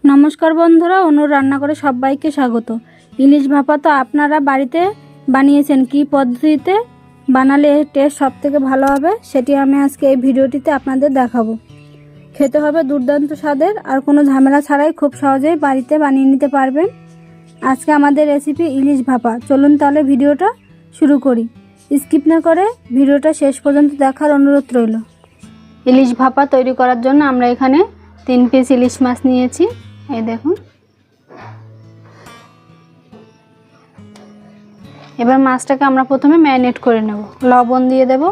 নমস্কার বন্ধুরা, অনুর রান্না করে সবাইকে স্বাগত। ইলিশ ভাপা তো আপনারা বাড়িতে বানিয়েছেন, কি পদ্ধতিতে বানালে এর টেস্ট সব থেকে ভালো হবে সেটি আমি আজকে এই ভিডিওটিতে আপনাদের দেখাবো। খেতে হবে দুর্দান্ত স্বাদের, আর কোনো ঝামেলা ছাড়াই খুব সহজেই বাড়িতে বানিয়ে নিতে পারবেন। আজকে আমাদের রেসিপি ইলিশ ভাপা। চলুন তাহলে ভিডিওটা শুরু করি। স্কিপ না করে ভিডিওটা শেষ পর্যন্ত দেখার অনুরোধ রইল। ইলিশ ভাপা তৈরি করার জন্য আমরা এখানে 3 পিস ইলিশ মাছ নিয়েছি। এই দেখুন, এবার মাছটাকে আমরা প্রথমে ম্যারিনেট করে নেব। লবণ দিয়ে দেব,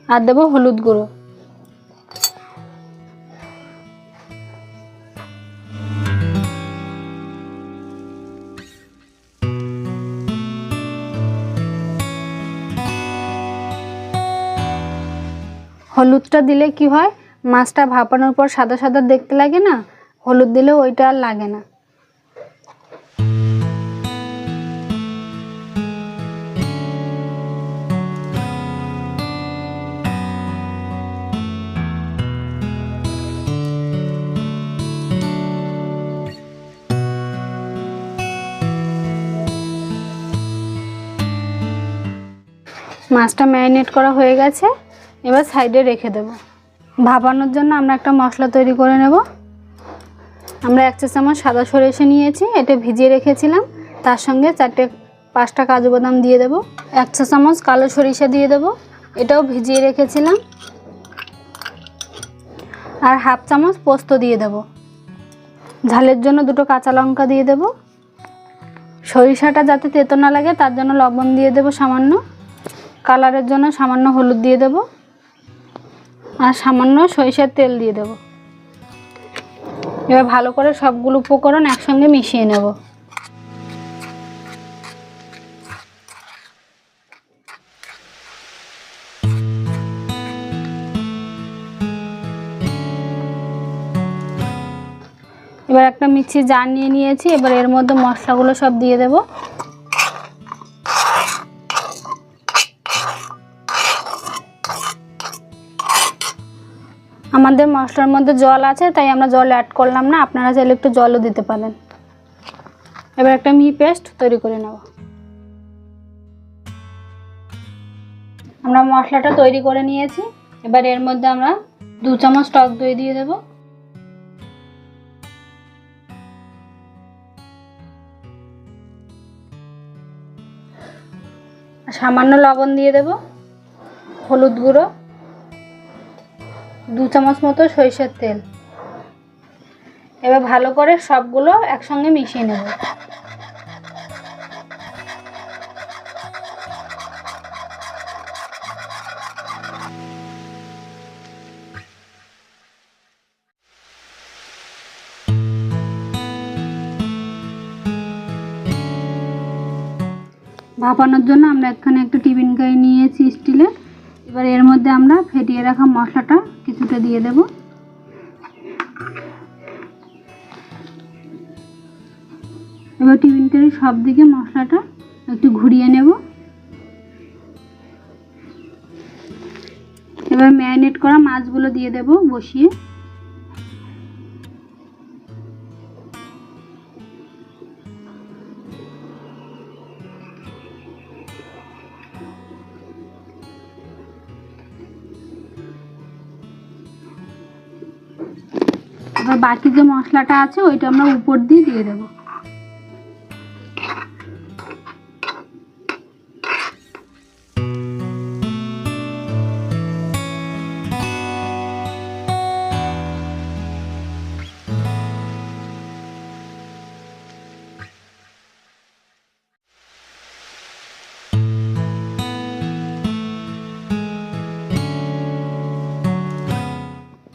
আর দেব হলুদ গুঁড়ো। হলুদটা দিলে কি হয়, মাছটা ভাপানোর পর সাদা সাদা দেখতে লাগে না, হলুদ দিলে ওইটা আর লাগে না। মাছটা ম্যারিনেট করা হয়ে গেছে, এবার সাইডে রেখে দেব। ভাপানোর জন্য আমরা একটা মশলা তৈরি করে নেব। আমরা 1 চা চামচ সাদা সরিষা নিয়েছি, এটা ভিজিয়ে রেখেছিলাম। তার সঙ্গে 4-5টা কাজু বাদাম দিয়ে দেব। 1 চা চামচ কালো সরিষা দিয়ে দেব, এটাও ভিজিয়ে রেখেছিলাম। আর 1/2 চামচ পোস্ত দিয়ে দেব। ঝালের জন্য 2টো কাঁচা লঙ্কা দিয়ে দেব। সরিষাটা যাতে তেতো না লাগে তার জন্য লবণ দিয়ে দেব সামান্য। কালারের জন্য সামান্য হলুদ দিয়ে দেব, আর সামান্য সরিষার তেল দিয়ে দেব। এবার ভালো করে সবগুলো উপকরণ একসঙ্গে মিশিয়ে নেব। এবার একটা মিক্সি জার নিয়ে নিয়েছি, এবার এর মধ্যে মশলাগুলো সব দিয়ে দেব। আমাদের মশলার মধ্যে জল আছে, তাই আমরা জল অ্যাড করলাম না, আপনারা চাইলে একটু জলও দিতে পারেন। এবার একটা মিহি পেস্ট তৈরি করে নেব। আমরা মশলাটা তৈরি করে নিয়েছি, এবার এর মধ্যে আমরা 2 চামচ টক দই দিয়ে দেব। সামান্য লবণ দিয়ে দেব, হলুদ গুঁড়ো, 2 চামচ মতো সরিষার তেল। এবার ভালো করে সবগুলো একসঙ্গে মিশিয়ে নেব। ভাপানোর জন্য আমরা এখানে একটা টিফিন কারি নিয়েছি স্টিলের। এবার এর মধ্যে আমরা ফেটিয়ে রাখা মশলাটা কিছুটা দিয়ে দেব। এবার টিফিন কারির সব দিকে মশলাটা একটু ঘুরিয়ে নেব। এবার ম্যারিনেট করা মাছগুলো দিয়ে দেব বসিয়ে। এবার বাকি যে মশলাটা আছে ওইটা আমরা উপর দিয়ে দেব।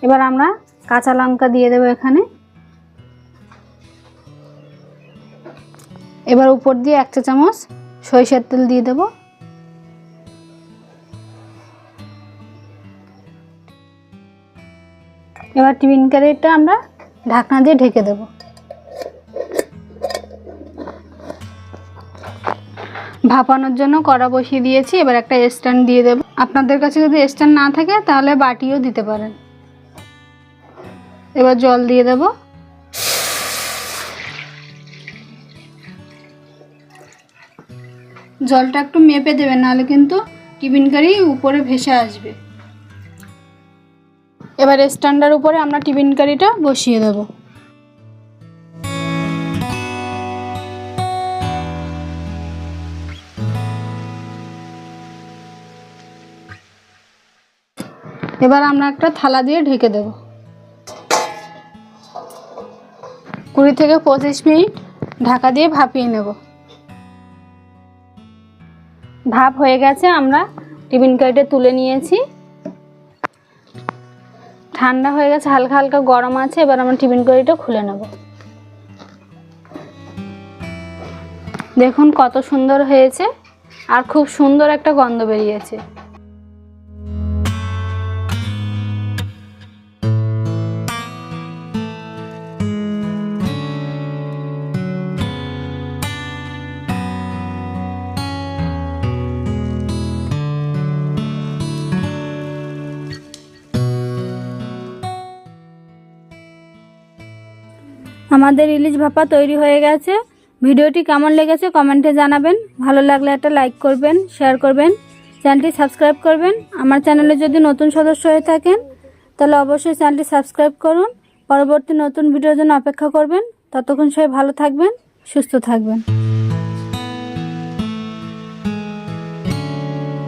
এবার আমরা কাঁচা লঙ্কা দিয়ে দেব এখানে। এবার উপর দিয়ে 1 চা চামচ সরিষার তেল দিয়ে দেব। এবার টিফিন কারিটা আমরা ঢাকনা দিয়ে ঢেকে দেব। ভাপানোর জন্য কড়া বসিয়ে দিয়েছি। এবার একটা স্ট্যান্ড দিয়ে দেব। আপনাদের কাছে যদি স্ট্যান্ড না থাকে তাহলে বাটিও দিতে পারেন। এবার জল দিয়ে দেব। জলটা একটু মেপে দেবেন, নাহলে কিন্তু টিফিন কারি উপরে ভেসে আসবে। এবার স্ট্যান্ডের উপরে আমরা টিফিন কারিটা বসিয়ে দেব। এবার আমরা একটা থালা দিয়ে ঢেকে দেব। 20 থেকে 25 মিনিট ঢাকা দিয়ে ভাপিয়ে নেব। ভাপ হয়ে গেছে, আমরা টিফিন কারিটা তুলে নিয়েছি। ঠান্ডা হয়ে গেছে, হালকা হালকা গরম আছে। এবার আমরা টিফিন কারিটা খুলে নেব। দেখুন কত সুন্দর হয়েছে, আর খুব সুন্দর একটা গন্ধ বেরিয়েছে। আমাদের ইলিশ ভাপা তৈরি হয়ে গেছে। ভিডিওটি কেমন লেগেছে কমেন্টে জানাবেন। ভালো লাগলে একটা লাইক করবেন, শেয়ার করবেন, চ্যানেলটি সাবস্ক্রাইব করবেন। আমার চ্যানেলে যদি নতুন সদস্য হয়ে থাকেন তাহলে অবশ্যই চ্যানেলটি সাবস্ক্রাইব করুন। পরবর্তী নতুন ভিডিওর জন্য অপেক্ষা করবেন। ততক্ষণ সবাই ভালো থাকবেন, সুস্থ থাকবেন।